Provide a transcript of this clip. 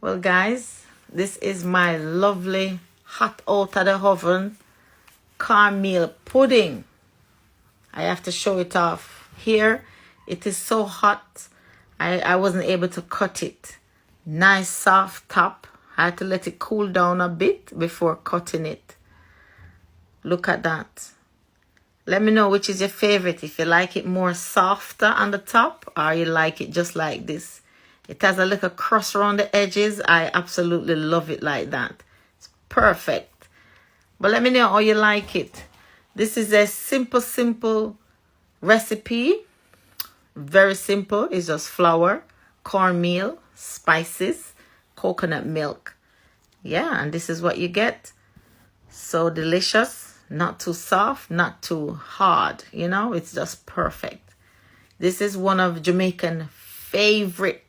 Well, guys, this is my lovely hot out of the oven cornmeal pudding. I have to show it off here. It is so hot. I wasn't able to cut it. Nice soft top. I had to let it cool down a bit before cutting it. Look at that. Let me know which is your favorite. If you like it more softer on the top or you like it just like this. It has a little crust around the edges. I absolutely love it like that. It's perfect. But let me know how you like it. This is a simple recipe. Very simple. It's just flour, cornmeal, spices, coconut milk. Yeah, and this is what you get. So delicious. Not too soft, not too hard. You know, it's just perfect. This is one of Jamaican favorite